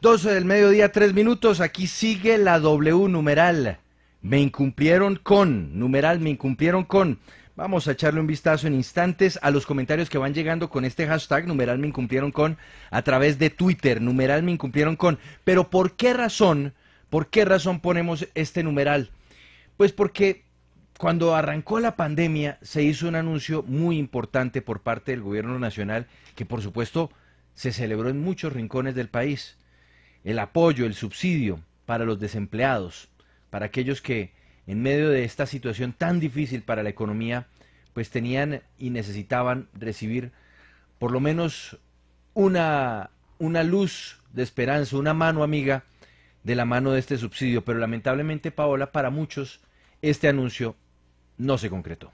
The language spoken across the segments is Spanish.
12 del mediodía, 3 minutos, aquí sigue la W numeral. Me incumplieron con, numeral, me incumplieron con. Vamos a echarle un vistazo en instantes a los comentarios que van llegando con este hashtag, numeral me incumplieron con, a través de Twitter, numeral me incumplieron con. Pero ¿por qué razón ponemos este numeral? Pues porque cuando arrancó la pandemia se hizo un anuncio muy importante por parte del gobierno nacional que por supuesto se celebró en muchos rincones del país. El apoyo, el subsidio para los desempleados, para aquellos que en medio de esta situación tan difícil para la economía, pues tenían y necesitaban recibir por lo menos una luz de esperanza, una mano amiga de la mano de este subsidio. Pero lamentablemente, Paola, para muchos este anuncio no se concretó.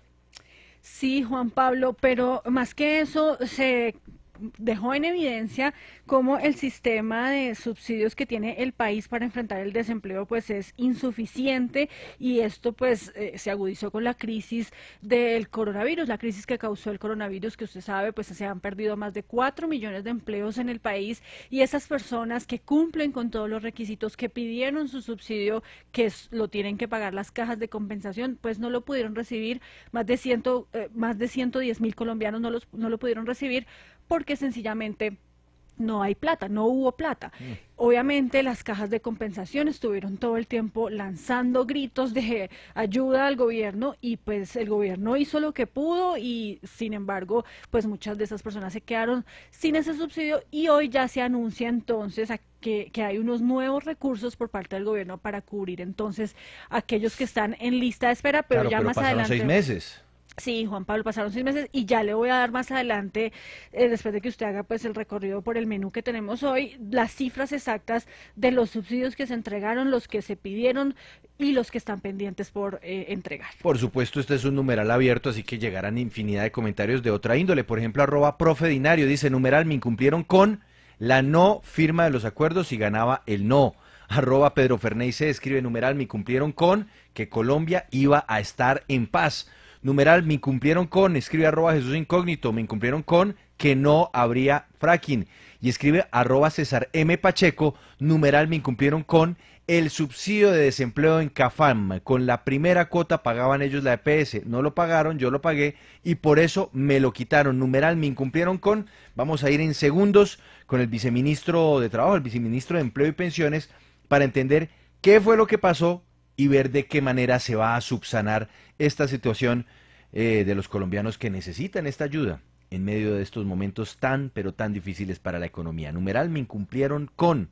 Sí, Juan Pablo, pero más que eso, se dejó en evidencia cómo el sistema de subsidios que tiene el país para enfrentar el desempleo pues es insuficiente, y esto pues se agudizó con la crisis del coronavirus, la crisis que causó el coronavirus, que usted sabe pues se han perdido más de 4 millones de empleos en el país, y esas personas que cumplen con todos los requisitos, que pidieron su subsidio, lo tienen que pagar las cajas de compensación, pues no lo pudieron recibir. Más de 110.000 colombianos no lo pudieron recibir porque sencillamente no hay plata, no hubo plata. Obviamente las cajas de compensación estuvieron todo el tiempo lanzando gritos de ayuda al gobierno, y pues el gobierno hizo lo que pudo, y sin embargo pues muchas de esas personas se quedaron sin ese subsidio, y hoy ya se anuncia entonces que hay unos nuevos recursos por parte del gobierno para cubrir entonces a aquellos que están en lista de espera, pero Claro, ya pero más pasaron adelante. 6 meses. Sí, Juan Pablo, pasaron 6 meses, y ya le voy a dar más adelante, después de que usted haga pues el recorrido por el menú que tenemos hoy, las cifras exactas de los subsidios que se entregaron, los que se pidieron y los que están pendientes por entregar. Por supuesto, este es un numeral abierto, así que llegarán infinidad de comentarios de otra índole. Por ejemplo, @profedinario dice, numeral, me incumplieron con la no firma de los acuerdos y ganaba el no. @Pedro Ferney se escribe, numeral, me incumplieron con que Colombia iba a estar en paz. Numeral, me incumplieron con, escribe @Jesús Incógnito, me incumplieron con que no habría fracking. Y escribe @César M. Pacheco, numeral, me incumplieron con el subsidio de desempleo en CAFAM. Con la primera cuota pagaban ellos la EPS, no lo pagaron, yo lo pagué y por eso me lo quitaron. Numeral, me incumplieron con, vamos a ir en segundos con el viceministro de Trabajo, el viceministro de Empleo y Pensiones, para entender qué fue lo que pasó y ver de qué manera se va a subsanar esta situación de los colombianos que necesitan esta ayuda en medio de estos momentos tan, pero tan difíciles para la economía. Numeral, me incumplieron con.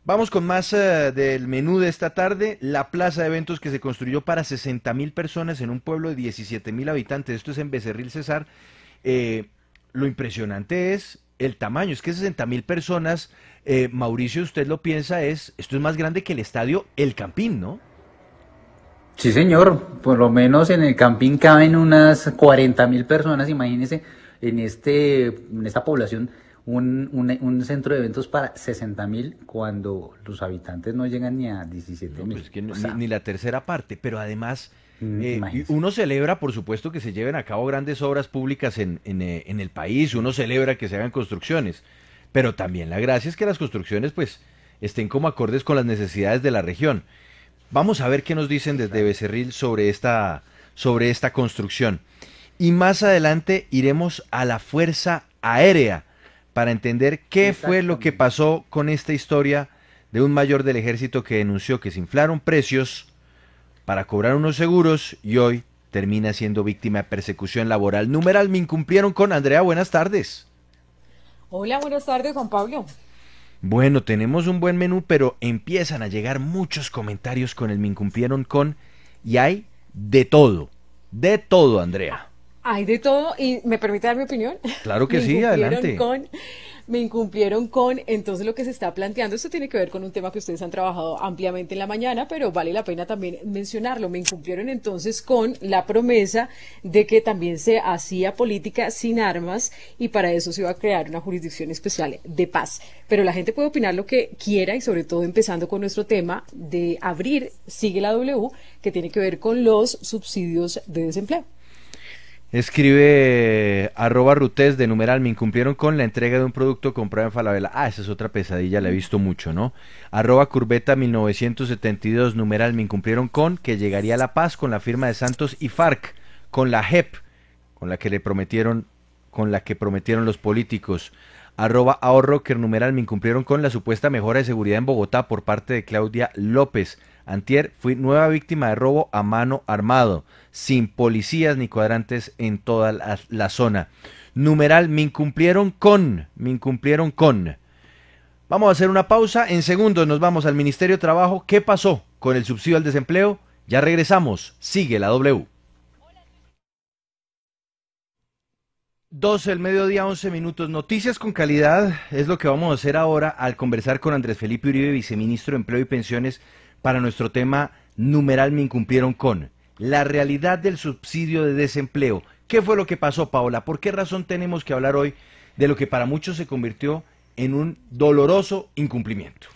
Vamos con más del menú de esta tarde. La plaza de eventos que se construyó para 60.000 personas en un pueblo de 17.000 habitantes. Esto es en Becerril, Cesar. Lo impresionante es el tamaño. Es que 60.000 personas, Mauricio, usted lo piensa, esto es más grande que el estadio El Campín, ¿no? Sí, señor, por lo menos en el Campín caben unas 40.000 personas, imagínese, en esta población, un centro de eventos para 60.000 cuando los habitantes no llegan ni a 17.000. No, pues es que ni la tercera parte, pero además imagínese. uno celebra, por supuesto, que se lleven a cabo grandes obras públicas en el país, uno celebra que se hagan construcciones, pero también la gracia es que las construcciones pues estén como acordes con las necesidades de la región. Vamos a ver qué nos dicen desde Becerril sobre esta construcción. Y más adelante iremos a la Fuerza Aérea para entender qué fue lo que pasó con esta historia de un mayor del ejército que denunció que se inflaron precios para cobrar unos seguros y hoy termina siendo víctima de persecución laboral. Numeral, me incumplieron con. Andrea, buenas tardes. Hola, buenas tardes, Juan Pablo. Bueno, tenemos un buen menú, pero empiezan a llegar muchos comentarios con el me incumplieron con, y hay de todo, Andrea. Hay de todo, y ¿me permite dar mi opinión? Claro que sí, adelante. Me incumplieron con, entonces lo que se está planteando, esto tiene que ver con un tema que ustedes han trabajado ampliamente en la mañana, pero vale la pena también mencionarlo. Me incumplieron entonces con la promesa de que también se hacía política sin armas, y para eso se iba a crear una jurisdicción especial de paz. Pero la gente puede opinar lo que quiera, y sobre todo empezando con nuestro tema de abrir Sigue la W, que tiene que ver con los subsidios de desempleo. Escribe @Rutes de numeral, me incumplieron con la entrega de un producto comprado en Falabella. Ah, esa es otra pesadilla, la he visto mucho, ¿no? @Curveta 1972 numeral, me incumplieron con que llegaría a La Paz con la firma de Santos y FARC, con la JEP, con la que prometieron los políticos. @ahorrocker numeral, me incumplieron con la supuesta mejora de seguridad en Bogotá por parte de Claudia López. Antier fui nueva víctima de robo a mano armado, sin policías ni cuadrantes en toda la zona. Numeral, me incumplieron con. Vamos a hacer una pausa, en segundos nos vamos al Ministerio de Trabajo. ¿Qué pasó con el subsidio al desempleo? Ya regresamos, sigue la W. 12 del mediodía, 11 minutos. Noticias con calidad es lo que vamos a hacer ahora al conversar con Andrés Felipe Uribe, viceministro de Empleo y Pensiones, para nuestro tema numeral, me incumplieron con la realidad del subsidio de desempleo. ¿Qué fue lo que pasó, Paola? ¿Por qué razón tenemos que hablar hoy de lo que para muchos se convirtió en un doloroso incumplimiento?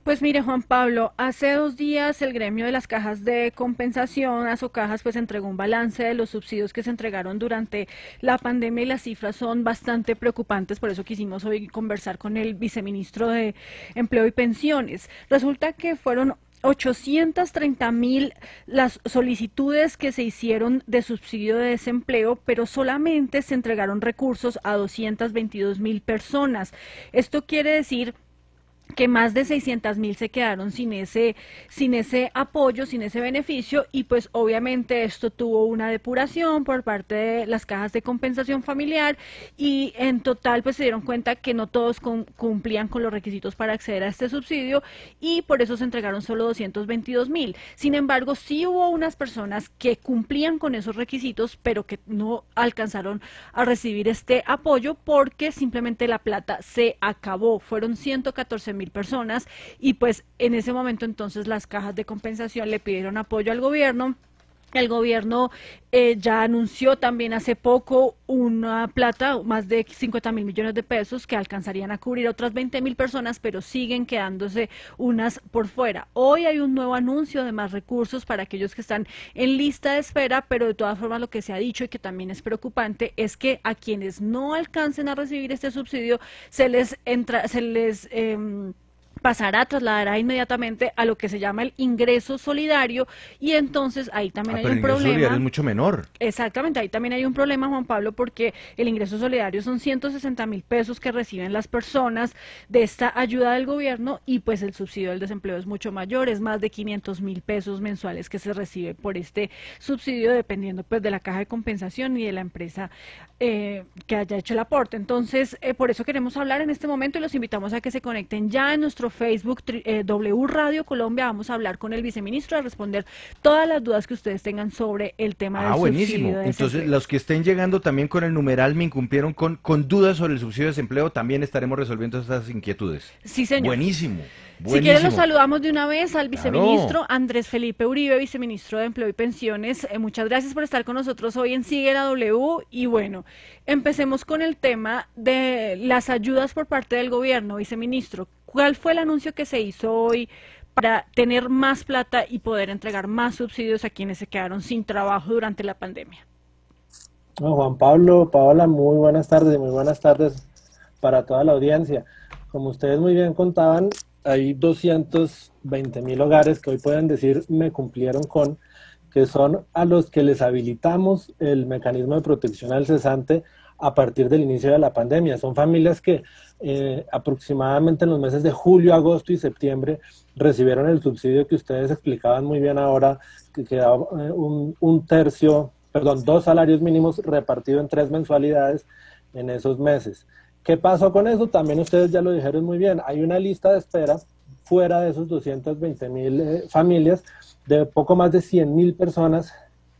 Pues mire, Juan Pablo, hace 2 días el gremio de las cajas de compensación, Asocajas, pues entregó un balance de los subsidios que se entregaron durante la pandemia y las cifras son bastante preocupantes, por eso quisimos hoy conversar con el viceministro de Empleo y Pensiones. Resulta que fueron 830.000 las solicitudes que se hicieron de subsidio de desempleo, pero solamente se entregaron recursos a 222.000 personas. Esto quiere decir que más de 600.000 se quedaron sin ese apoyo, sin ese beneficio, y pues obviamente esto tuvo una depuración por parte de las cajas de compensación familiar, y en total pues se dieron cuenta que no todos cumplían con los requisitos para acceder a este subsidio, y por eso se entregaron solo 222.000. Sin embargo, sí hubo unas personas que cumplían con esos requisitos, pero que no alcanzaron a recibir este apoyo porque simplemente la plata se acabó. Fueron 114.000 personas, y pues en ese momento entonces las cajas de compensación le pidieron apoyo al gobierno. El gobierno ya anunció también hace poco una plata, más de 50.000 millones de pesos, que alcanzarían a cubrir a otras 20.000 personas, pero siguen quedándose unas por fuera. Hoy hay un nuevo anuncio de más recursos para aquellos que están en lista de espera, pero de todas formas lo que se ha dicho y que también es preocupante es que a quienes no alcancen a recibir este subsidio trasladará inmediatamente a lo que se llama el ingreso solidario, y entonces ahí también hay un problema. El ingreso solidario es mucho menor. Exactamente, ahí también hay un problema, Juan Pablo, porque el ingreso solidario son 160.000 pesos que reciben las personas de esta ayuda del gobierno, y pues el subsidio del desempleo es mucho mayor, es más de 500.000 pesos mensuales que se recibe por este subsidio, dependiendo pues de la caja de compensación y de la empresa que haya hecho el aporte. Entonces, por eso queremos hablar en este momento y los invitamos a que se conecten ya en nuestro Facebook W Radio Colombia. Vamos a hablar con el viceministro a responder todas las dudas que ustedes tengan sobre el tema del subsidio de desempleo. Entonces, los que estén llegando también con el numeral me incumplieron con dudas sobre el subsidio de desempleo, también estaremos resolviendo esas inquietudes. Sí, señor. Buenísimo. Si quieren, los saludamos de una vez al viceministro Andrés Felipe Uribe, viceministro de Empleo y Pensiones. Muchas gracias por estar con nosotros hoy en Sigue la W. Y bueno, empecemos con el tema de las ayudas por parte del gobierno, viceministro. ¿Cuál fue el anuncio que se hizo hoy para tener más plata y poder entregar más subsidios a quienes se quedaron sin trabajo durante la pandemia? Juan Pablo, Paola, muy buenas tardes para toda la audiencia. Como ustedes muy bien contaban, hay 220.000 hogares que hoy pueden decir me cumplieron con, que son a los que les habilitamos el mecanismo de protección al cesante a partir del inicio de la pandemia. Son familias que aproximadamente en los meses de julio, agosto y septiembre recibieron el subsidio que ustedes explicaban muy bien ahora, que quedaba dos salarios mínimos repartidos en 3 mensualidades en esos meses. ¿Qué pasó con eso? También ustedes ya lo dijeron muy bien. Hay una lista de espera fuera de esos 220.000 familias de poco más de 100.000 personas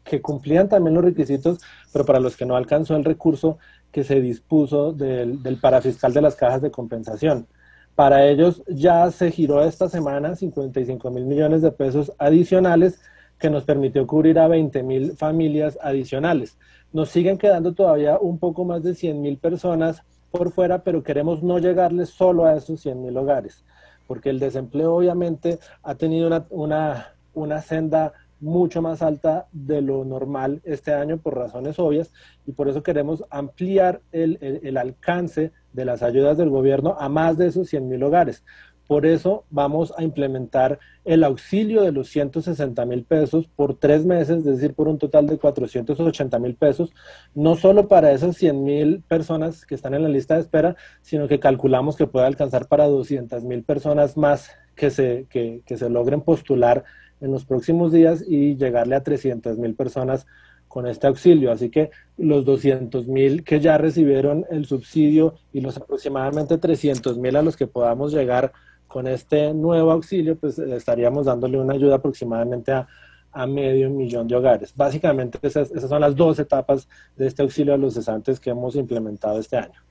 que cumplían también los requisitos, pero para los que no alcanzó el recurso que se dispuso del parafiscal de las cajas de compensación. Para ellos ya se giró esta semana 55.000 millones de pesos adicionales que nos permitió cubrir a 20.000 familias adicionales. Nos siguen quedando todavía un poco más de 100.000 personas por fuera, pero queremos no llegarles solo a esos 100.000 hogares, porque el desempleo obviamente ha tenido una senda mucho más alta de lo normal este año por razones obvias, y por eso queremos ampliar el alcance de las ayudas del gobierno a más de esos 100.000 hogares. Por eso vamos a implementar el auxilio de los 160.000 pesos por 3 meses, es decir, por un total de 480.000 pesos, no solo para esas 100.000 personas que están en la lista de espera, sino que calculamos que puede alcanzar para 200.000 personas más que se logren postular en los próximos días y llegarle a 300.000 personas con este auxilio. Así que los 200.000 que ya recibieron el subsidio y los aproximadamente 300.000 a los que podamos llegar con este nuevo auxilio, pues estaríamos dándole una ayuda aproximadamente a 500.000 de hogares. Básicamente esas son las 2 etapas de este auxilio a los cesantes que hemos implementado este año.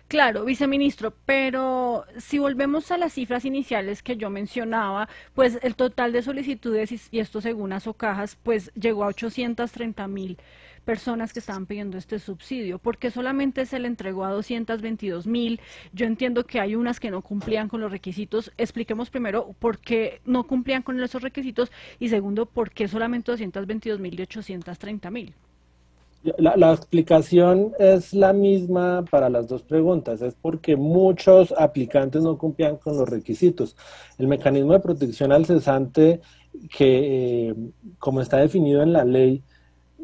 Claro, viceministro, pero si volvemos a las cifras iniciales que yo mencionaba, pues el total de solicitudes, y esto según Asocajas, pues llegó a 830.000 personas que estaban pidiendo este subsidio. ¿Por qué solamente se le entregó a 222.000? Yo entiendo que hay unas que no cumplían con los requisitos. Expliquemos primero por qué no cumplían con esos requisitos y segundo, por qué solamente 222.000 de 830.000. La explicación es la misma para las 2 preguntas, es porque muchos aplicantes no cumplían con los requisitos. El mecanismo de protección al cesante, que como está definido en la ley,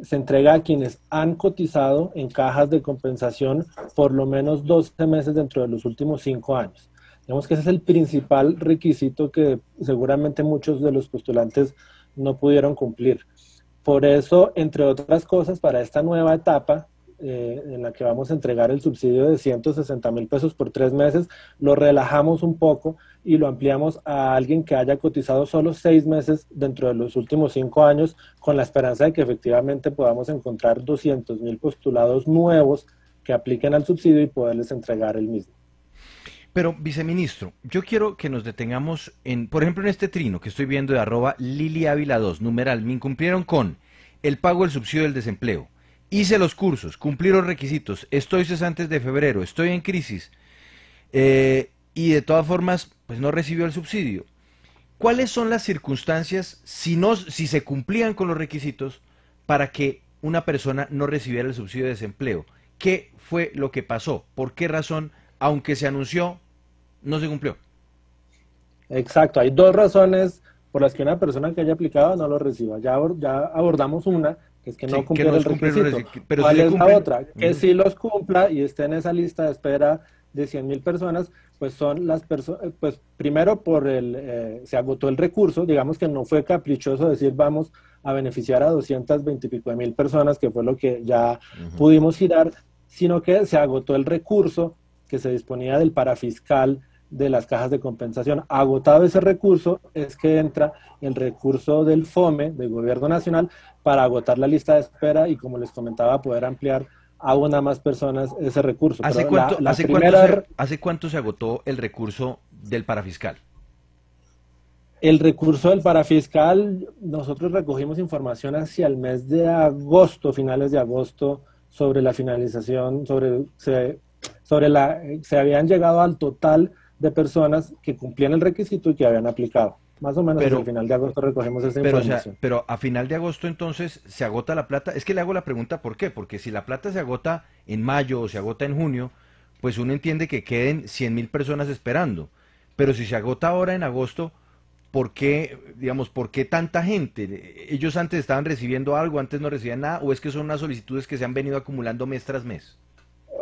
se entrega a quienes han cotizado en cajas de compensación por lo menos 12 meses dentro de los últimos 5 años. Digamos que ese es el principal requisito que seguramente muchos de los postulantes no pudieron cumplir. Por eso, entre otras cosas, para esta nueva etapa en la que vamos a entregar el subsidio de 160.000 pesos por 3 meses, lo relajamos un poco y lo ampliamos a alguien que haya cotizado solo 6 meses dentro de los últimos 5 años, con la esperanza de que efectivamente podamos encontrar 200.000 postulados nuevos que apliquen al subsidio y poderles entregar el mismo. Pero, viceministro, yo quiero que nos detengamos por ejemplo, en este trino que estoy viendo de @LiliAvila2, numeral, me incumplieron con el pago del subsidio del desempleo, hice los cursos, cumplí los requisitos, estoy cesante de febrero, estoy en crisis, y de todas formas, pues no recibió el subsidio. ¿Cuáles son las circunstancias, si se cumplían con los requisitos, para que una persona no recibiera el subsidio de desempleo? ¿Qué fue lo que pasó? ¿Por qué razón, aunque se anunció, no se cumplió? Exacto, hay 2 razones por las que una persona que haya aplicado no lo reciba. Ya abordamos una, que es que no cumplió el requisito. Pero ¿cuál si es la otra? Que sí los cumpla y esté en esa lista de espera de 100.000 personas, pues son las personas, pues primero se agotó el recurso, digamos que no fue caprichoso decir vamos a beneficiar a 220 y pico de mil personas, que fue lo que ya pudimos girar, sino que se agotó el recurso que se disponía del parafiscal de las cajas de compensación. Agotado ese recurso es que entra el recurso del FOME, del Gobierno Nacional, para agotar la lista de espera y, como les comentaba, poder ampliar a una más personas ese recurso. ¿Hace cuánto se agotó el recurso del parafiscal? El recurso del parafiscal, nosotros recogimos información hacia el mes de agosto, finales de agosto, sobre la finalización, se habían llegado al total de personas que cumplían el requisito y que habían aplicado. Más o menos al final de agosto recogemos esa información. Pero a final de agosto entonces se agota la plata. Es que le hago la pregunta ¿por qué? Porque si la plata se agota en mayo o se agota en junio, pues uno entiende que queden 100.000 personas esperando. Pero si se agota ahora en agosto, ¿por qué tanta gente? ¿Ellos antes estaban recibiendo algo, antes no recibían nada? ¿O es que son unas solicitudes que se han venido acumulando mes tras mes?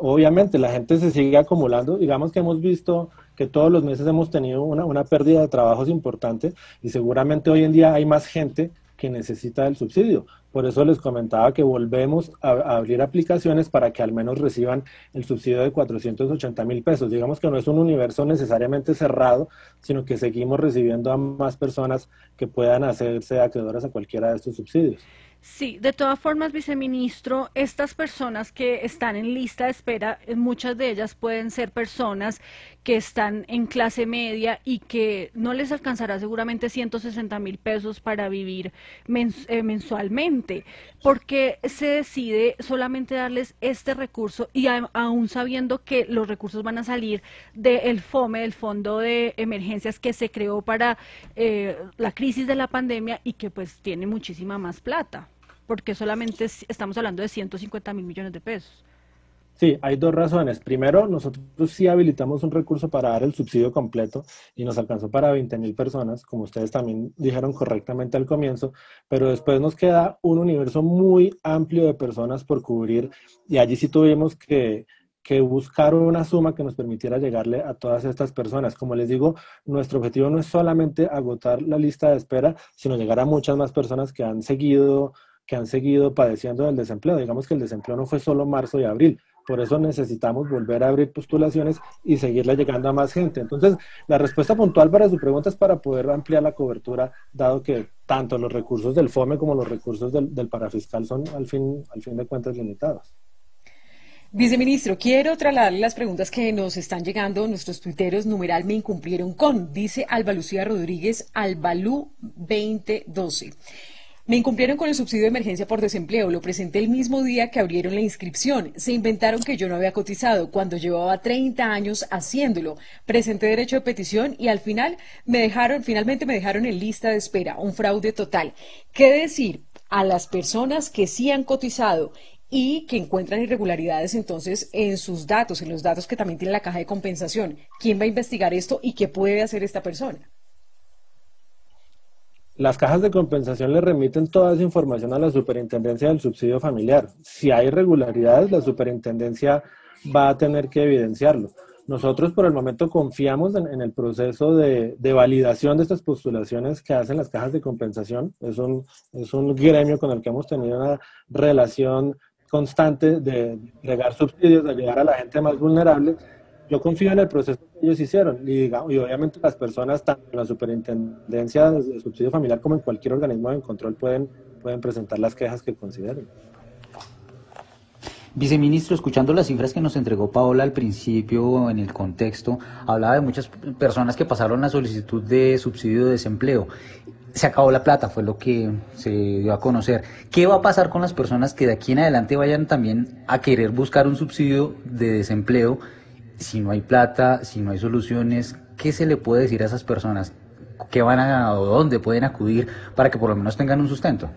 Obviamente la gente se sigue acumulando, digamos que hemos visto que todos los meses hemos tenido una pérdida de trabajos importante y seguramente hoy en día hay más gente que necesita el subsidio. Por eso les comentaba que volvemos a abrir aplicaciones para que al menos reciban el subsidio de 480.000 pesos. Digamos que no es un universo necesariamente cerrado, sino que seguimos recibiendo a más personas que puedan hacerse acreedoras a cualquiera de estos subsidios. Sí, de todas formas, viceministro, estas personas que están en lista de espera, muchas de ellas pueden ser personas que están en clase media y que no les alcanzará seguramente 160.000 pesos para vivir mensualmente. ¿Por qué se decide solamente darles este recurso y aún sabiendo que los recursos van a salir del FOME, del Fondo de Emergencias que se creó para la crisis de la pandemia y que pues tiene muchísima más plata? Porque solamente estamos hablando de 150.000 millones de pesos. Sí, hay dos razones. Primero, nosotros sí habilitamos un recurso para dar el subsidio completo y nos alcanzó para 20.000 personas, como ustedes también dijeron correctamente al comienzo, pero después nos queda un universo muy amplio de personas por cubrir y allí sí tuvimos que buscar una suma que nos permitiera llegarle a todas estas personas. Como les digo, nuestro objetivo no es solamente agotar la lista de espera, sino llegar a muchas más personas que han seguido padeciendo del desempleo. Digamos que el desempleo no fue solo marzo y abril, por eso necesitamos volver a abrir postulaciones y seguirle llegando a más gente. Entonces, la respuesta puntual para su pregunta es para poder ampliar la cobertura, dado que tanto los recursos del FOME como los recursos del parafiscal son al fin de cuentas limitados. Viceministro, quiero trasladarle las preguntas que nos están llegando, nuestros tuiteros, numeral me incumplieron con, dice Alba Lucía Rodríguez, Albalú 2012. Me incumplieron con el subsidio de emergencia por desempleo, lo presenté el mismo día que abrieron la inscripción. Se inventaron que yo no había cotizado cuando llevaba 30 años haciéndolo. Presenté derecho de petición y finalmente me dejaron en lista de espera, un fraude total. ¿Qué decir a las personas que sí han cotizado y que encuentran irregularidades entonces en sus datos, en los datos que también tiene la caja de compensación? ¿Quién va a investigar esto y qué puede hacer esta persona? Las cajas de compensación le remiten toda esa información a la Superintendencia del Subsidio Familiar. Si hay irregularidades, la Superintendencia va a tener que evidenciarlo. Nosotros por el momento confiamos en el proceso de validación de estas postulaciones que hacen las cajas de compensación. Es un gremio con el que hemos tenido una relación constante de entregar subsidios, de ayudar a la gente más vulnerable. Yo confío en el proceso que ellos hicieron y obviamente las personas, tanto en la Superintendencia de Subsidio Familiar como en cualquier organismo de control, pueden presentar las quejas que consideren. Viceministro, escuchando las cifras que nos entregó Paola al principio en el contexto, hablaba de muchas personas que pasaron la solicitud de subsidio de desempleo. Se acabó la plata, fue lo que se dio a conocer. ¿Qué va a pasar con las personas que de aquí en adelante vayan también a querer buscar un subsidio de desempleo? Si no hay plata, si no hay soluciones, ¿qué se le puede decir a esas personas? ¿Qué o dónde pueden acudir para que por lo menos tengan un sustento?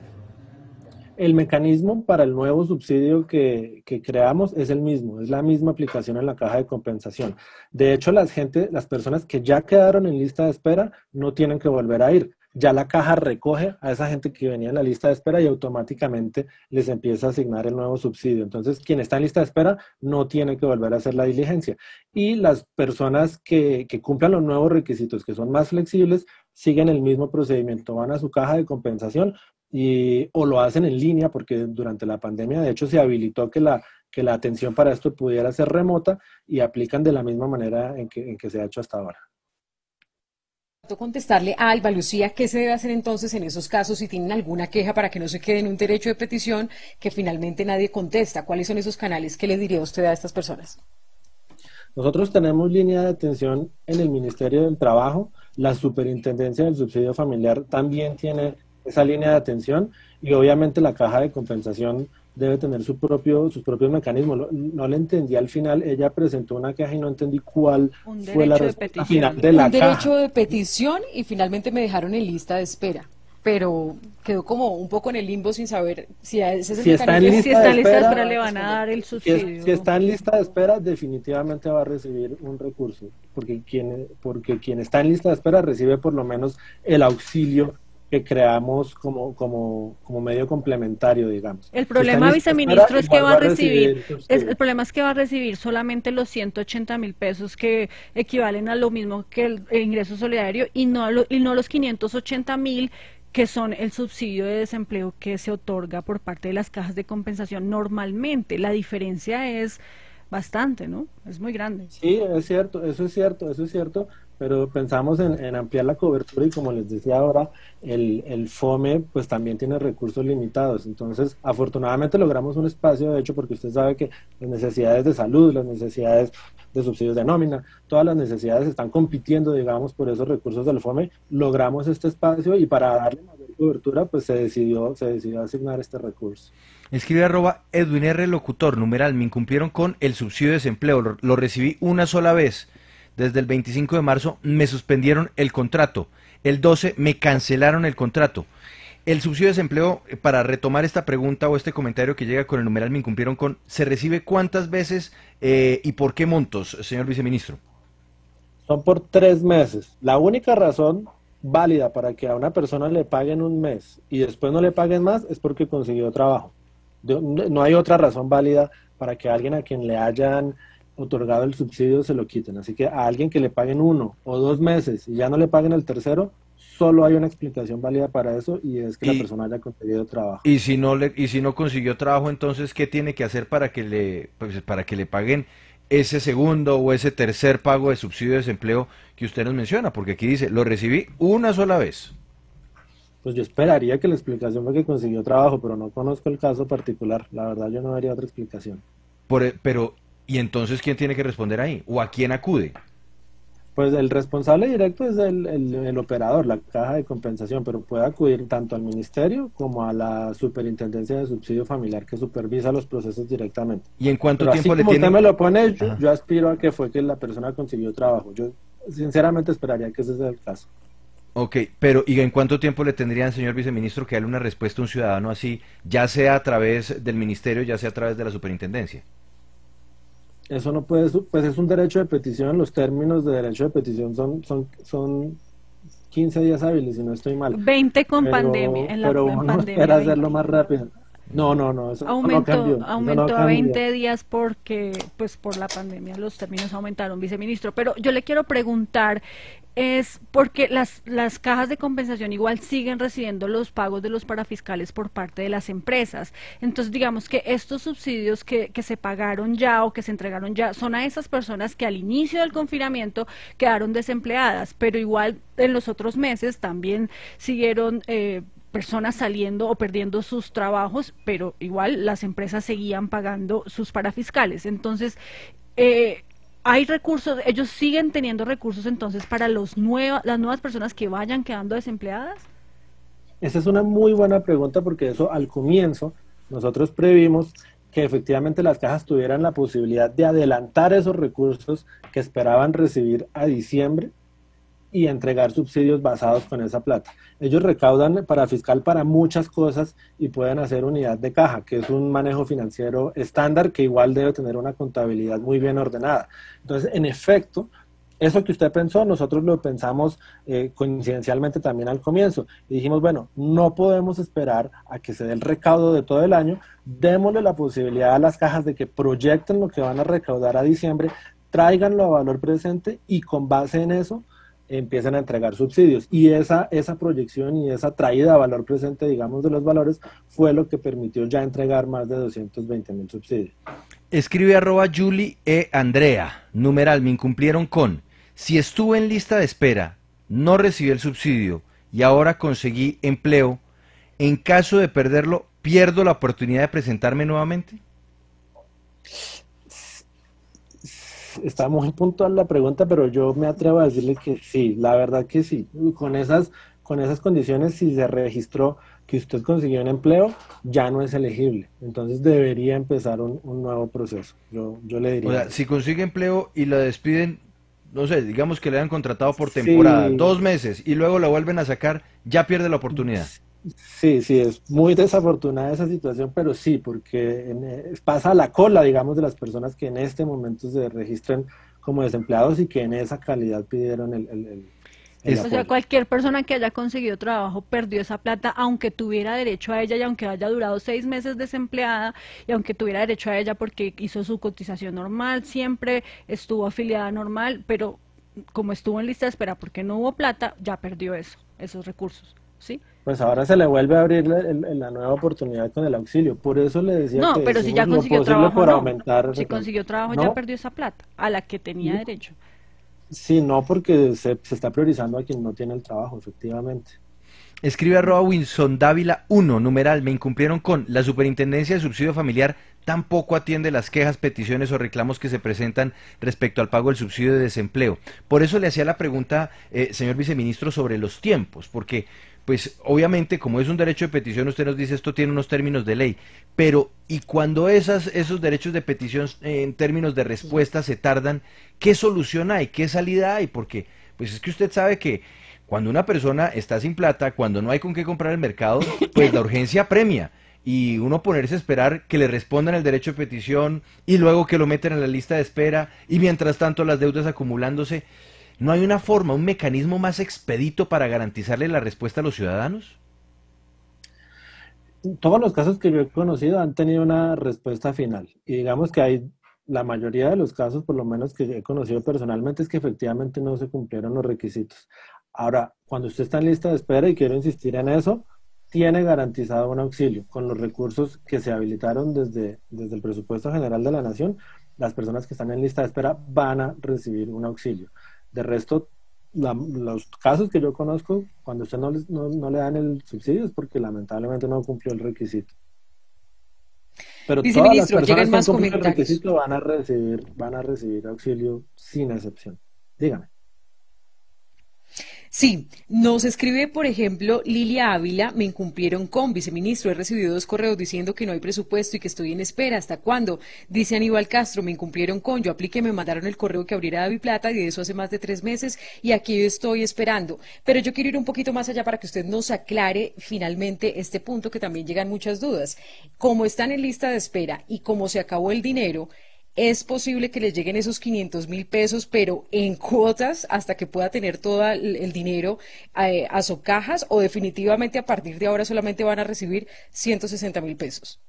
El mecanismo para el nuevo subsidio que creamos es el mismo, es la misma aplicación en la caja de compensación. De hecho, las personas que ya quedaron en lista de espera no tienen que volver a ir. Ya la caja recoge a esa gente que venía en la lista de espera y automáticamente les empieza a asignar el nuevo subsidio. Entonces, quien está en lista de espera no tiene que volver a hacer la diligencia. Y las personas que cumplan los nuevos requisitos, que son más flexibles, siguen el mismo procedimiento. Van a su caja de compensación o lo hacen en línea, porque durante la pandemia, de hecho, se habilitó que la atención para esto pudiera ser remota y aplican de la misma manera en que se ha hecho hasta ahora. Contestarle a Alba Lucía qué se debe hacer entonces en esos casos si tienen alguna queja para que no se quede en un derecho de petición que finalmente nadie contesta. ¿Cuáles son esos canales? ¿Qué le diría usted a estas personas? Nosotros tenemos línea de atención en el Ministerio del Trabajo, la Superintendencia del Subsidio Familiar también tiene esa línea de atención y obviamente la caja de compensación debe tener sus propios mecanismos. No le entendí al final, ella presentó una queja y no entendí cuál fue la respuesta final de la caja. Un derecho de petición y finalmente me dejaron en lista de espera, pero quedó como un poco en el limbo sin saber si ese es el mecanismo. Si está en lista de espera le van a dar el subsidio. Si está en lista de espera definitivamente va a recibir un recurso, porque quien está en lista de espera recibe por lo menos el auxilio que creamos como medio complementario, digamos. El problema, viceministro, es que va a recibir, el problema es que va a recibir solamente los 180.000 pesos que equivalen a lo mismo que el ingreso solidario y no los 580.000 que son el subsidio de desempleo que se otorga por parte de las cajas de compensación normalmente. La diferencia es bastante, ¿no? Es muy grande. Sí, es cierto, eso es cierto, pero pensamos en ampliar la cobertura y como les decía ahora, el FOME pues también tiene recursos limitados. Entonces, afortunadamente logramos un espacio, de hecho, porque usted sabe que las necesidades de salud, las necesidades de subsidios de nómina, todas las necesidades están compitiendo, digamos, por esos recursos del FOME. Logramos este espacio y para darle mayor cobertura, pues se decidió asignar este recurso. Escribe @Edwin R. Locutor, numeral, me incumplieron con el subsidio de desempleo, lo recibí una sola vez. Desde el 25 de marzo me suspendieron el contrato. El 12 me cancelaron el contrato. El subsidio de desempleo, para retomar esta pregunta o este comentario que llega con el numeral me incumplieron con, ¿se recibe cuántas veces y por qué montos, señor viceministro? Son por 3 meses. La única razón válida para que a una persona le paguen un mes y después no le paguen más es porque consiguió trabajo. No hay otra razón válida para que a alguien a quien le hayan otorgado el subsidio se lo quiten. Así que a alguien que le paguen 1 o 2 meses y ya no le paguen el tercero, solo hay una explicación válida para eso y es que la persona haya conseguido trabajo. Y si no consiguió trabajo, entonces ¿qué tiene que hacer para que le paguen ese segundo o ese tercer pago de subsidio de desempleo que usted nos menciona? Porque aquí dice, lo recibí una sola vez. Pues yo esperaría que la explicación fue que consiguió trabajo, pero no conozco el caso particular. La verdad yo no daría otra explicación. Pero ¿y entonces quién tiene que responder ahí? ¿O a quién acude? Pues el responsable directo es el operador, la caja de compensación, pero puede acudir tanto al ministerio como a la superintendencia de subsidio familiar que supervisa los procesos directamente. ¿Y en cuánto pero tiempo así le como tiene? usted me lo pone, yo aspiro a que fue que la persona consiguió trabajo. Yo sinceramente esperaría que ese sea el caso. Ok, pero ¿y en cuánto tiempo le tendrían, señor viceministro, que darle una respuesta a un ciudadano así, ya sea a través del ministerio, ya sea a través de la superintendencia? Eso no puede, pues es un derecho de petición, los términos de derecho de petición son 15 días hábiles, si no estoy mal. 20 con pandemia, pero en uno pandemia. espera hacerlo más rápido. No, eso no cambió. Aumentó a 20 días porque, pues por la pandemia los términos aumentaron, viceministro. Pero yo le quiero preguntar, es porque las cajas de compensación igual siguen recibiendo los pagos de los parafiscales por parte de las empresas. Entonces, digamos que estos subsidios que se pagaron ya o que se entregaron ya son a esas personas que al inicio del confinamiento quedaron desempleadas, pero igual en los otros meses también siguieron personas saliendo o perdiendo sus trabajos, pero igual las empresas seguían pagando sus parafiscales. Entonces, hay recursos, ellos siguen teniendo recursos entonces para las nuevas personas que vayan quedando desempleadas. Esa es una muy buena pregunta porque eso al comienzo nosotros previmos que efectivamente las cajas tuvieran la posibilidad de adelantar esos recursos que esperaban recibir a diciembre y entregar subsidios basados con esa plata. Ellos recaudan para fiscal para muchas cosas y pueden hacer unidad de caja, que es un manejo financiero estándar que igual debe tener una contabilidad muy bien ordenada. Entonces, en efecto, eso que usted pensó, nosotros lo pensamos coincidencialmente también al comienzo. Y dijimos, bueno, no podemos esperar a que se dé el recaudo de todo el año, démosle la posibilidad a las cajas de que proyecten lo que van a recaudar a diciembre, tráiganlo a valor presente y con base en eso empiezan a entregar subsidios. Y esa proyección y esa traída a valor presente, digamos, de los valores, fue lo que permitió ya entregar más de 220.000 subsidios. Escribe @Julie E. Andrea, numeral, me incumplieron con, si estuve en lista de espera, no recibí el subsidio y ahora conseguí empleo, en caso de perderlo, ¿pierdo la oportunidad de presentarme nuevamente? Está muy puntual la pregunta, pero yo me atrevo a decirle que sí, la verdad que sí. Con esas condiciones, si se registró que usted consiguió un empleo, ya no es elegible. Entonces debería empezar un nuevo proceso. Yo le diría. O sea, si consigue empleo y lo despiden, no sé, digamos que le han contratado por temporada, 2 meses, y luego lo vuelven a sacar, ya pierde la oportunidad. Sí, es muy desafortunada esa situación, pero sí, porque pasa a la cola, digamos, de las personas que en este momento se registran como desempleados y que en esa calidad pidieron el o sea, cualquier persona que haya conseguido trabajo perdió esa plata, aunque tuviera derecho a ella y aunque haya durado 6 meses desempleada y aunque tuviera derecho a ella porque hizo su cotización normal, siempre estuvo afiliada normal, pero como estuvo en lista de espera porque no hubo plata, ya perdió esos recursos, ¿sí? Pues ahora se le vuelve a abrir la nueva oportunidad con el auxilio. Por eso le decía que pero si ya consiguió lo posible trabajo, por aumentar. Si consiguió trabajo, ¿no? ya perdió esa plata a la que tenía derecho. Sí, no, porque se está priorizando a quien no tiene el trabajo, efectivamente. Escribe arroba Winson Dávila 1, numeral, me incumplieron con la Superintendencia de Subsidio Familiar tampoco atiende las quejas, peticiones o reclamos que se presentan respecto al pago del subsidio de desempleo. Por eso le hacía la pregunta, señor viceministro, sobre los tiempos, porque pues obviamente como es un derecho de petición, usted nos dice esto tiene unos términos de ley, pero y cuando esos derechos de petición en términos de respuesta se tardan, ¿qué solución hay? ¿Qué salida hay? Porque pues es que usted sabe que cuando una persona está sin plata, cuando no hay con qué comprar el mercado, pues la urgencia premia. Y uno ponerse a esperar que le respondan el derecho de petición y luego que lo meten en la lista de espera y mientras tanto las deudas acumulándose, ¿no hay una forma, un mecanismo más expedito para garantizarle la respuesta a los ciudadanos? Todos los casos que yo he conocido han tenido una respuesta final. Y digamos que hay, la mayoría de los casos, por lo menos que he conocido personalmente, es que efectivamente no se cumplieron los requisitos. Ahora, cuando usted está en lista de espera, y quiero insistir en eso, tiene garantizado un auxilio. Con los recursos que se habilitaron desde el presupuesto general de la Nación, las personas que están en lista de espera van a recibir un auxilio. De resto, los casos que yo conozco, cuando usted no le dan el subsidio es porque lamentablemente no cumplió el requisito. Pero todas las Viceministro, personas llegan que han más cumplido el comentarios. requisito van a recibir auxilio sin excepción. Dígame. Sí, nos escribe, por ejemplo, Lilia Ávila, me incumplieron con viceministro, he recibido 2 correos diciendo que no hay presupuesto y que estoy en espera, ¿hasta cuándo? Dice Aníbal Castro, me incumplieron con, yo apliqué, me mandaron el correo que abriera Daviplata y de eso hace más de 3 meses y aquí estoy esperando. Pero yo quiero ir un poquito más allá para que usted nos aclare finalmente este punto que también llegan muchas dudas. Como están en lista de espera y como se acabó el dinero, es posible que les lleguen esos 500.000 pesos, pero en cuotas hasta que pueda tener todo el dinero a socajas o definitivamente a partir de ahora solamente van a recibir 160.000 pesos.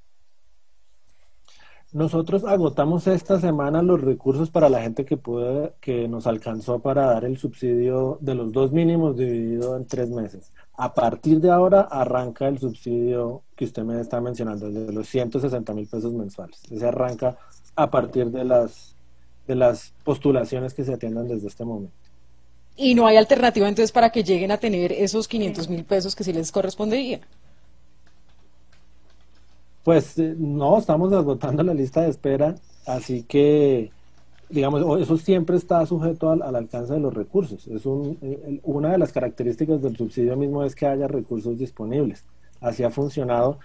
Nosotros agotamos esta semana los recursos para la gente que nos alcanzó para dar el subsidio de los dos mínimos dividido en 3 meses. A partir de ahora arranca el subsidio que usted me está mencionando, el de los 160.000 pesos mensuales. Ese arranca a partir de las postulaciones que se atiendan desde este momento. Y no hay alternativa entonces para que lleguen a tener esos 500.000 pesos que sí les correspondería. Pues no, estamos agotando la lista de espera, así que, digamos, eso siempre está sujeto al alcance de los recursos. Una de las características del subsidio mismo es que haya recursos disponibles. Así ha funcionado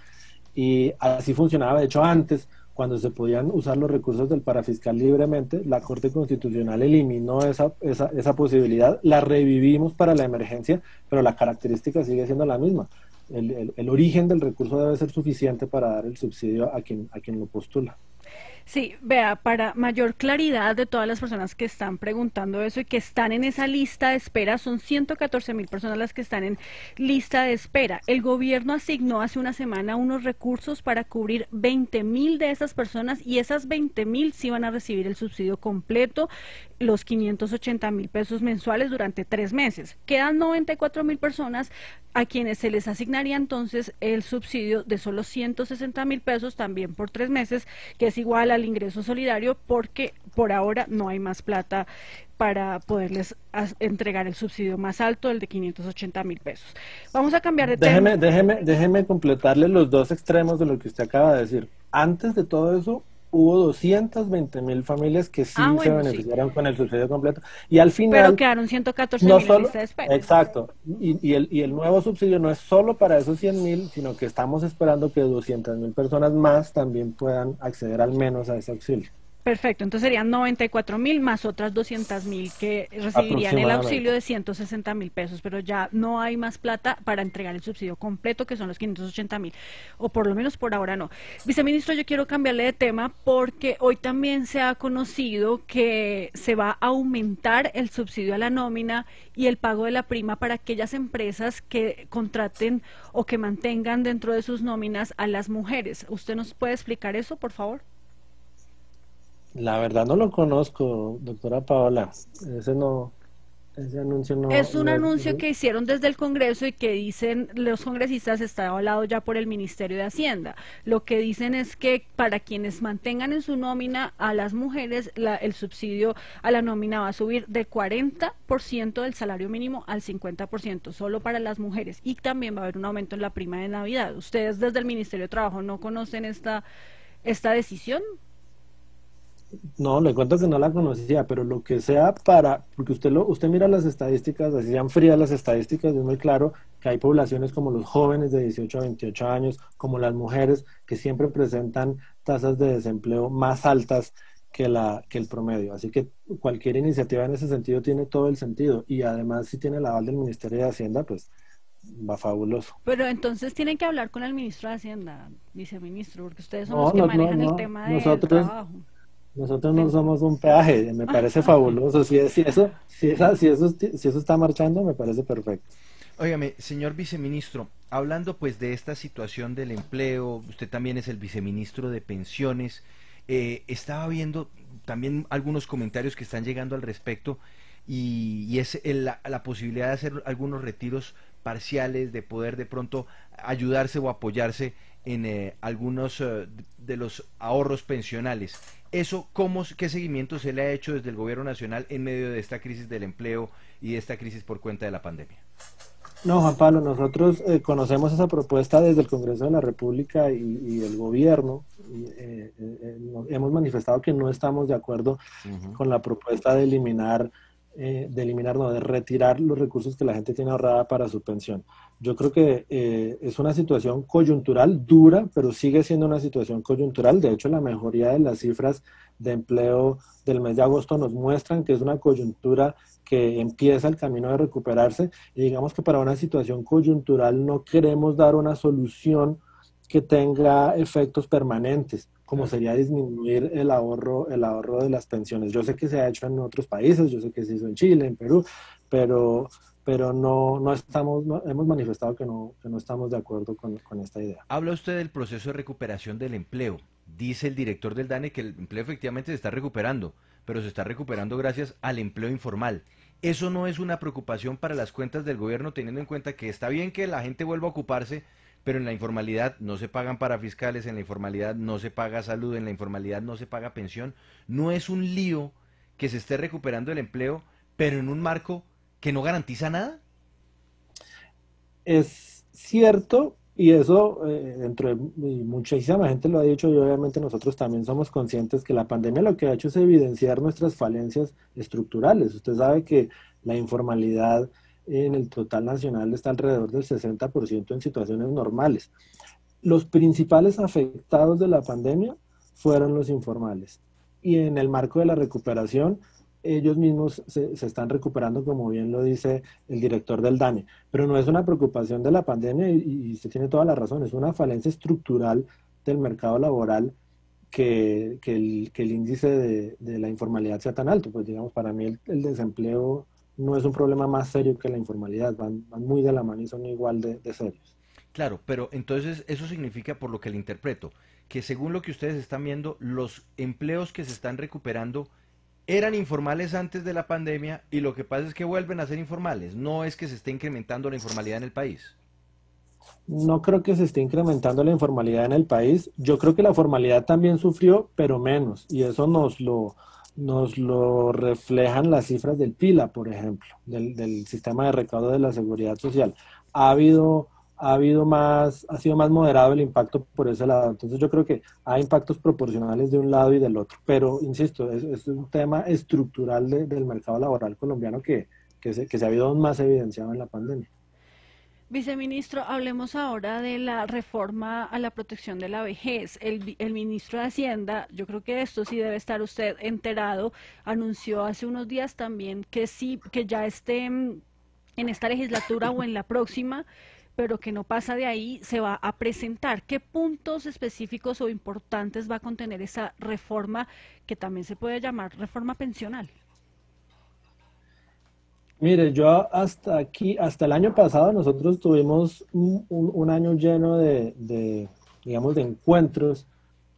y así funcionaba, de hecho, antes, cuando se podían usar los recursos del parafiscal libremente, la Corte Constitucional eliminó esa posibilidad, la revivimos para la emergencia, pero la característica sigue siendo la misma. El origen del recurso debe ser suficiente para dar el subsidio a quien lo postula. Sí, vea, para mayor claridad de todas las personas que están preguntando eso y que están en esa lista de espera, son 114.000 personas las que están en lista de espera. El gobierno asignó hace una semana unos recursos para cubrir 20.000 de esas personas y esas 20.000 sí van a recibir el subsidio completo, los 580.000 pesos mensuales durante 3 meses. Quedan 94.000 personas a quienes se les asignaría entonces el subsidio de solo 160.000 pesos también por 3 meses, que es igual al ingreso solidario, porque por ahora no hay más plata para poderles entregar el subsidio más alto, el de 580.000 pesos. Vamos a cambiar de tema. Déjeme completarle los dos extremos de lo que usted acaba de decir. Antes de todo eso, hubo 220.000 familias que sí se Bueno, sí, beneficiaron con el subsidio completo. Y al pero final, quedaron 114.000 no en solo, lista de espera. exacto, y el nuevo subsidio no es solo para esos 100.000, sino que estamos esperando que 200.000 personas más también puedan acceder al menos a ese auxilio. Perfecto, entonces serían 94.000 más otras 200.000 que recibirían el auxilio Aproximadamente. de 160.000 pesos, pero ya no hay más plata para entregar el subsidio completo, que son los 580.000, o por lo menos por ahora no. Viceministro, yo quiero cambiarle de tema porque hoy también se ha conocido que se va a aumentar el subsidio a la nómina y el pago de la prima para aquellas empresas que contraten o que mantengan dentro de sus nóminas a las mujeres. ¿Usted nos puede explicar eso, por favor? La verdad no lo conozco, doctora Paola. Ese no. ese anuncio no, Es un no es, anuncio que hicieron desde el Congreso y que dicen los congresistas está avalado ya por el Ministerio de Hacienda. Lo que dicen es que para quienes mantengan en su nómina a las mujeres, el subsidio a la nómina va a subir de 40% del salario mínimo al 50%, solo para las mujeres. Y también va a haber un aumento en la prima de Navidad. ¿Ustedes desde el Ministerio de Trabajo no conocen esta decisión? no, le cuento que no la conocía, pero lo que sea para, porque usted mira las estadísticas, así sean frías las estadísticas, es muy claro que hay poblaciones como los jóvenes de 18 a 28 años, como las mujeres, que siempre presentan tasas de desempleo más altas que el promedio. Así que cualquier iniciativa en ese sentido tiene todo el sentido. Y además, si tiene el aval del Ministerio de Hacienda, pues va fabuloso. Pero entonces tienen que hablar con el ministro de Hacienda, viceministro, porque ustedes son No, los que no, no, manejan el no. tema del trabajo. Nosotros no somos un peaje, me parece fabuloso. Si eso está marchando, me parece perfecto. Óigame, señor viceministro, hablando pues de esta situación del empleo, usted también es el viceministro de pensiones, estaba viendo también algunos comentarios que están llegando al respecto y es la posibilidad de hacer algunos retiros parciales, de poder de pronto ayudarse o apoyarse en algunos de los ahorros pensionales. Eso, ¿qué seguimiento se le ha hecho desde el gobierno nacional en medio de esta crisis del empleo y de esta crisis por cuenta de la pandemia? No, Juan Pablo, nosotros conocemos esa propuesta desde el Congreso de la República y el gobierno. Hemos manifestado que no estamos de acuerdo con la propuesta de retirar los recursos que la gente tiene ahorrada para su pensión. Yo creo que es una situación coyuntural dura, pero sigue siendo una situación coyuntural. De hecho, la mayoría de las cifras de empleo del mes de agosto nos muestran que es una coyuntura que empieza el camino de recuperarse, y digamos que para una situación coyuntural no queremos dar una solución que tenga efectos permanentes, como sería disminuir el ahorro de las pensiones. Yo sé que se ha hecho en otros países, yo sé que se hizo en Chile, en Perú, pero hemos manifestado que no estamos de acuerdo con esta idea. Habla usted del proceso de recuperación del empleo. Dice el director del DANE que el empleo efectivamente se está recuperando, pero se está recuperando gracias al empleo informal. ¿Eso no es una preocupación para las cuentas del gobierno, teniendo en cuenta que está bien que la gente vuelva a ocuparse, pero en la informalidad no se pagan parafiscales, en la informalidad no se paga salud, en la informalidad no se paga pensión? ¿No es un lío que se esté recuperando el empleo, pero en un marco que no garantiza nada? Es cierto, y eso y muchísima gente lo ha dicho, y obviamente nosotros también somos conscientes que la pandemia lo que ha hecho es evidenciar nuestras falencias estructurales. Usted sabe que la informalidad en el total nacional está alrededor del 60% en situaciones normales. Los principales afectados de la pandemia fueron los informales, y en el marco de la recuperación ellos mismos se están recuperando, como bien lo dice el director del DANE, pero no es una preocupación de la pandemia, y usted tiene toda la razón, es una falencia estructural del mercado laboral que el índice de la informalidad sea tan alto. Pues digamos, para mí el desempleo no es un problema más serio que la informalidad, van muy de la mano y son igual de serios. Claro, pero entonces eso significa, por lo que le interpreto, que según lo que ustedes están viendo, los empleos que se están recuperando eran informales antes de la pandemia y lo que pasa es que vuelven a ser informales. No es que se esté incrementando la informalidad en el país. No creo que se esté incrementando la informalidad en el país. Yo creo que la formalidad también sufrió, pero menos. Y eso nos lo reflejan las cifras del PILA, por ejemplo, del sistema de recaudo de la Seguridad Social. Ha habido, ha sido más moderado el impacto por ese lado. Entonces yo creo que hay impactos proporcionales de un lado y del otro. Pero, insisto, es un tema estructural del mercado laboral colombiano que se ha habido aún más evidenciado en la pandemia. Viceministro, hablemos ahora de la reforma a la protección de la vejez. El ministro de Hacienda, yo creo que esto sí debe estar usted enterado, anunció hace unos días también que sí, que ya esté en esta legislatura o en la próxima, pero que no pasa de ahí, se va a presentar. ¿Qué puntos específicos o importantes va a contener esa reforma, que también se puede llamar reforma pensional? Mire, yo hasta el año pasado nosotros tuvimos un año lleno digamos, de encuentros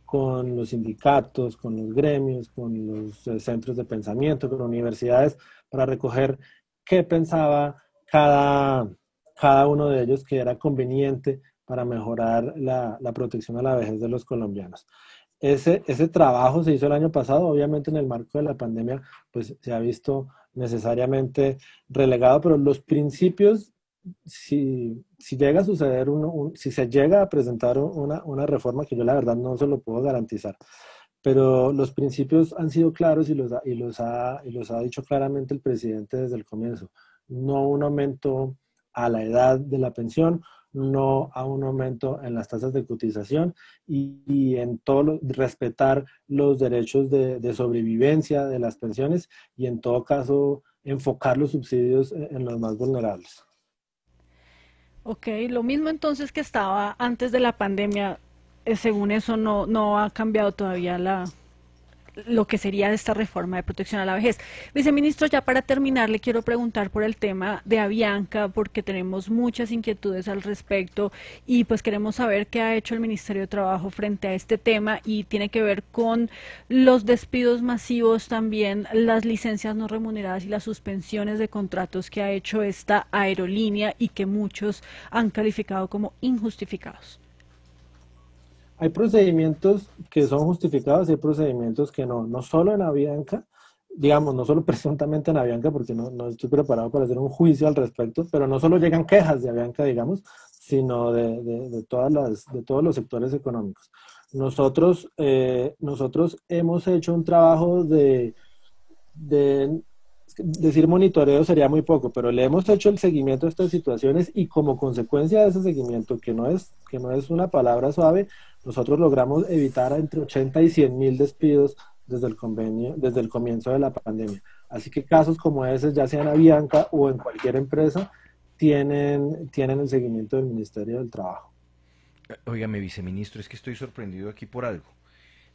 con los sindicatos, con los gremios, con los centros de pensamiento, con universidades, para recoger qué pensaba cada uno de ellos que era conveniente para mejorar la protección a la vejez de los colombianos. Ese trabajo se hizo el año pasado, obviamente en el marco de la pandemia, pues se ha visto necesariamente relegado, pero los principios, si llega a suceder, si se llega a presentar una reforma, que yo la verdad no se lo puedo garantizar, pero los principios han sido claros y los ha dicho claramente el presidente desde el comienzo. No un aumento a la edad de la pensión, no a un aumento en las tasas de cotización y en respetar los derechos de sobrevivencia de las pensiones y en todo caso enfocar los subsidios en los más vulnerables. Ok, lo mismo entonces que estaba antes de la pandemia, según eso no ha cambiado todavía lo que sería esta reforma de protección a la vejez. Viceministro, ya para terminar, le quiero preguntar por el tema de Avianca, porque tenemos muchas inquietudes al respecto y pues queremos saber qué ha hecho el Ministerio de Trabajo frente a este tema y tiene que ver con los despidos masivos, también las licencias no remuneradas y las suspensiones de contratos que ha hecho esta aerolínea y que muchos han calificado como injustificados. Hay procedimientos que son justificados y hay procedimientos que no solo en Avianca, digamos, no solo presuntamente en Avianca, porque no estoy preparado para hacer un juicio al respecto, pero no solo llegan quejas de Avianca, digamos, sino de todos los sectores económicos. Nosotros hemos hecho un trabajo decir monitoreo sería muy poco, pero le hemos hecho el seguimiento a estas situaciones y como consecuencia de ese seguimiento, que no es una palabra suave, nosotros logramos evitar entre 80 y 100 mil despidos desde el comienzo de la pandemia. Así que casos como ese, ya sea en Avianca o en cualquier empresa, tienen el seguimiento del Ministerio del Trabajo. Óigame, viceministro, es que estoy sorprendido aquí por algo.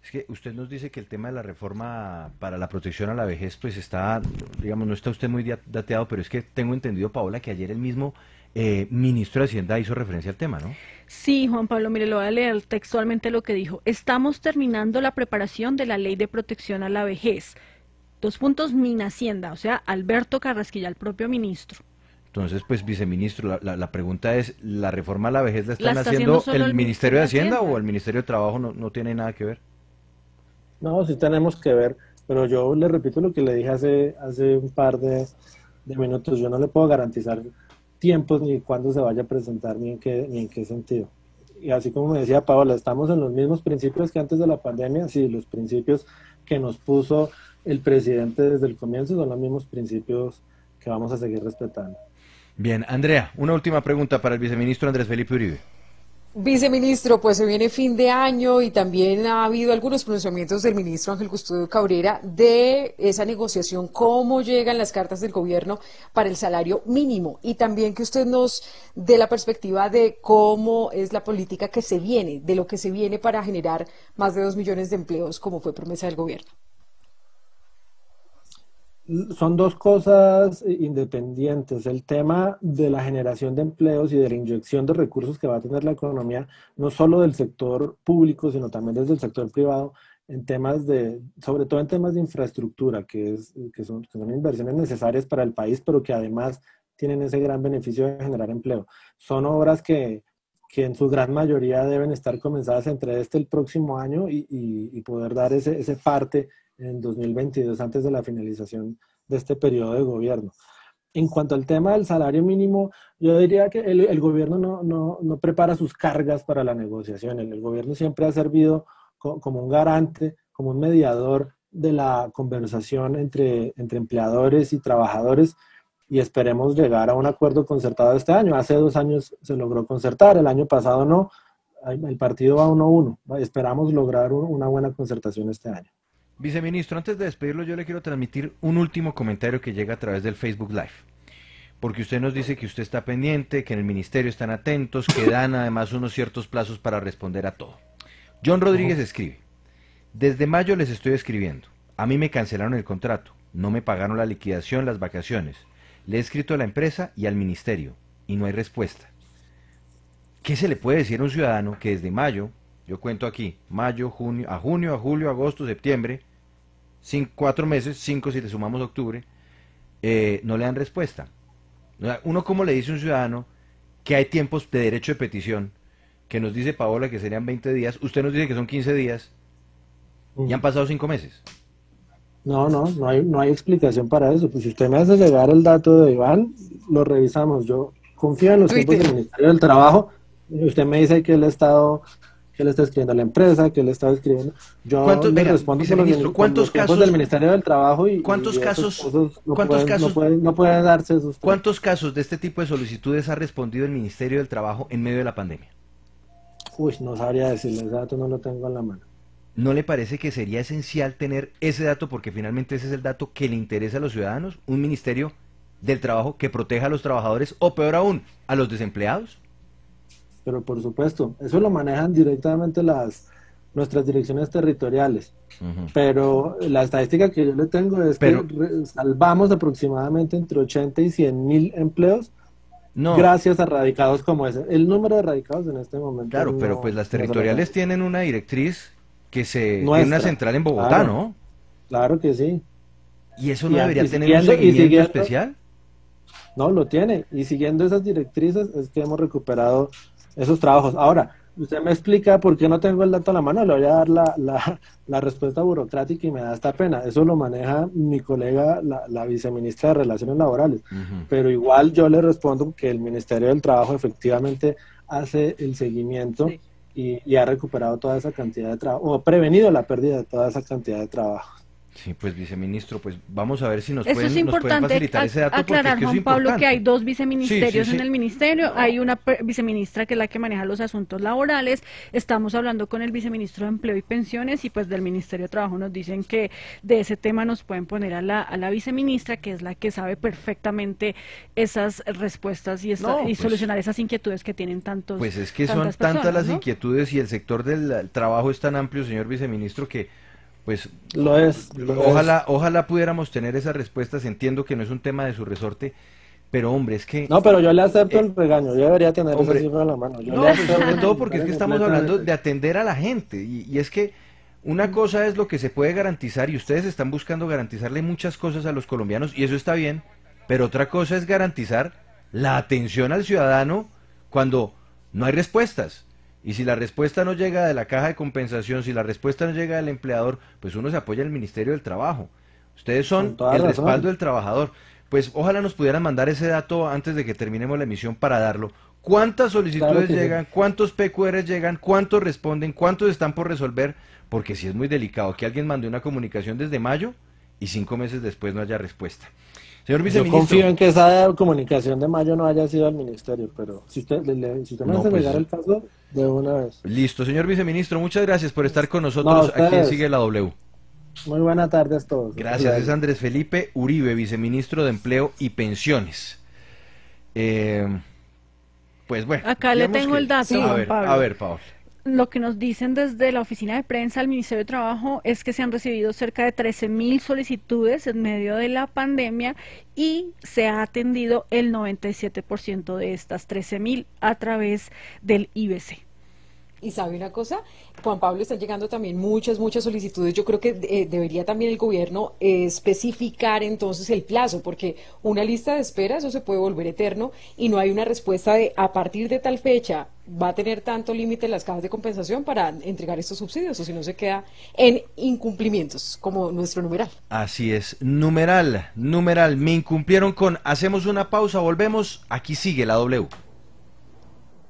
Es que usted nos dice que el tema de la reforma para la protección a la vejez, pues está, digamos, no está usted muy dateado, pero es que tengo entendido, Paola, que ayer el mismo ministro de Hacienda hizo referencia al tema, ¿no? Sí, Juan Pablo, mire, lo voy a leer textualmente lo que dijo. Estamos terminando la preparación de la ley de protección a la vejez. Minhacienda, o sea, Alberto Carrasquilla, el propio ministro. Entonces, pues, viceministro, la pregunta es, ¿la reforma a la vejez la están está haciendo haciendo el Ministerio de Hacienda o el Ministerio de Trabajo no tiene nada que ver? No, sí tenemos que ver, pero yo le repito lo que le dije hace un par de minutos. Yo no le puedo garantizar tiempos ni cuándo se vaya a presentar ni en qué sentido. Y así como me decía Paola, estamos en los mismos principios que antes de la pandemia. Sí, los principios que nos puso el presidente desde el comienzo son los mismos principios que vamos a seguir respetando. Bien, Andrea, una última pregunta para el viceministro Andrés Felipe Uribe. Viceministro, pues se viene fin de año y también ha habido algunos pronunciamientos del ministro Ángel Custodio Cabrera de esa negociación, cómo llegan las cartas del gobierno para el salario mínimo y también que usted nos dé la perspectiva de cómo es la política que se viene, de lo que se viene para generar más de 2 millones de empleos, como fue promesa del gobierno. Son dos cosas independientes. El tema de la generación de empleos y de la inyección de recursos que va a tener la economía, no solo del sector público, sino también desde el sector privado, sobre todo en temas de infraestructura, que son inversiones necesarias para el país, pero que además tienen ese gran beneficio de generar empleo. Son obras que en su gran mayoría deben estar comenzadas entre el próximo año y poder dar ese parte en 2022, antes de la finalización de este periodo de gobierno. En cuanto al tema del salario mínimo, yo diría que el gobierno no prepara sus cargas para la negociación. El gobierno siempre ha servido como un garante, como un mediador de la conversación entre empleadores y trabajadores, y esperemos llegar a un acuerdo concertado este año. Hace 2 años se logró concertar, el año pasado no. El partido va 1-1. Esperamos lograr una buena concertación este año. Viceministro, antes de despedirlo, yo le quiero transmitir un último comentario que llega a través del Facebook Live. Porque usted nos dice que usted está pendiente, que en el ministerio están atentos, que dan además unos ciertos plazos para responder a todo. John Rodríguez escribe: desde mayo les estoy escribiendo. A mí me cancelaron el contrato, no me pagaron la liquidación, las vacaciones. Le he escrito a la empresa y al ministerio, y no hay respuesta. ¿Qué se le puede decir a un ciudadano que desde mayo, yo cuento aquí, mayo, junio, julio, agosto, septiembre, 4 meses, 5 si le sumamos octubre, no le dan respuesta. O sea, uno como le dice a un ciudadano que hay tiempos de derecho de petición, que nos dice Paola que serían 20 días, usted nos dice que son 15 días, y han pasado 5 meses. No hay explicación para eso. Pues si usted me hace llegar el dato de Iván, lo revisamos. Yo confío en los tiempos del Ministerio del Trabajo. Usted me dice que que le está escribiendo a la empresa, que le está escribiendo. Yo le respondo por los tiempos del Ministerio del Trabajo y ¿cuántos casos no pueden darse esos. ¿Cuántos casos de este tipo de solicitudes ha respondido el Ministerio del Trabajo en medio de la pandemia? Uy, no sabría decirle, ese dato no lo tengo en la mano. ¿No le parece que sería esencial tener ese dato, porque finalmente ese es el dato que le interesa a los ciudadanos? Un Ministerio del Trabajo que proteja a los trabajadores, o peor aún, a los desempleados. Pero por supuesto, eso lo manejan directamente nuestras direcciones territoriales. Pero la estadística que yo le tengo es que salvamos aproximadamente entre 80 y 100 mil empleos gracias a radicados como ese. El número de radicados en este momento. Claro, pero pues las territoriales tienen una directriz que tiene una central en Bogotá, claro, ¿no? Claro que sí. ¿Y eso no debería tener un seguimiento especial? No, lo tiene. Y siguiendo esas directrices es que hemos recuperado esos trabajos. Ahora, usted me explica por qué no tengo el dato a la mano, le voy a dar la respuesta burocrática y me da esta pena. Eso lo maneja mi colega, la viceministra de Relaciones Laborales. Pero igual yo le respondo que el Ministerio del Trabajo efectivamente hace el seguimiento. Sí. Y ha recuperado toda esa cantidad de trabajo, o prevenido la pérdida de toda esa cantidad de trabajo. Sí, pues viceministro, pues vamos a ver si nos pueden facilitar ese dato. Aclarar, porque es Juan Pablo, que hay dos viceministerios en el ministerio. Hay una viceministra que es la que maneja los asuntos laborales. Estamos hablando con el viceministro de Empleo y Pensiones, y pues del Ministerio de Trabajo nos dicen que de ese tema nos pueden poner a la viceministra, que es la que sabe perfectamente esas respuestas y solucionar esas inquietudes que tienen tantos. Pues es que son tantas las inquietudes, y el sector del trabajo es tan amplio, señor viceministro, que pues ojalá pudiéramos tener esas respuestas. Entiendo que no es un tema de su resorte, pero hombre, es que... No, pero yo le acepto el regaño, yo debería tener esa cifra en la mano. Sobre todo porque es que estamos hablando de atender a la gente, y es que una cosa es lo que se puede garantizar, y ustedes están buscando garantizarle muchas cosas a los colombianos, y eso está bien, pero otra cosa es garantizar la atención al ciudadano cuando no hay respuestas. Y si la respuesta no llega de la caja de compensación, si la respuesta no llega del empleador, pues uno se apoya en el Ministerio del Trabajo. Ustedes son el respaldo del trabajador. Pues ojalá nos pudieran mandar ese dato antes de que terminemos la emisión para darlo. ¿Cuántas solicitudes llegan? ¿Cuántos PQRs llegan? ¿Cuántos responden? ¿Cuántos están por resolver? Porque sí es muy delicado que alguien mande una comunicación desde mayo y 5 meses después no haya respuesta. Señor viceministro, yo confío en que esa comunicación de mayo no haya sido al ministerio, pero si usted me hace llegar el caso, de una vez. Listo, señor viceministro, muchas gracias por estar con nosotros aquí en Sigue la W. Muy buena tarde a todos. Gracias, es Andrés Felipe Uribe, viceministro de Empleo y Pensiones. Pues bueno. Acá le tengo el dato, Juan Pablo. A ver, Paola. Lo que nos dicen desde la oficina de prensa del Ministerio de Trabajo es que se han recibido cerca de 13.000 solicitudes en medio de la pandemia, y se ha atendido el 97% de estas 13.000 a través del IBC. Y sabe una cosa, Juan Pablo, están llegando también muchas solicitudes. Yo creo que debería también el gobierno especificar entonces el plazo, porque una lista de espera, eso se puede volver eterno, y no hay una respuesta de a partir de tal fecha va a tener tanto límite las cajas de compensación para entregar estos subsidios, o si no se queda en incumplimientos, como nuestro numeral. Así es, numeral, me incumplieron con... Hacemos una pausa, volvemos, aquí sigue la W.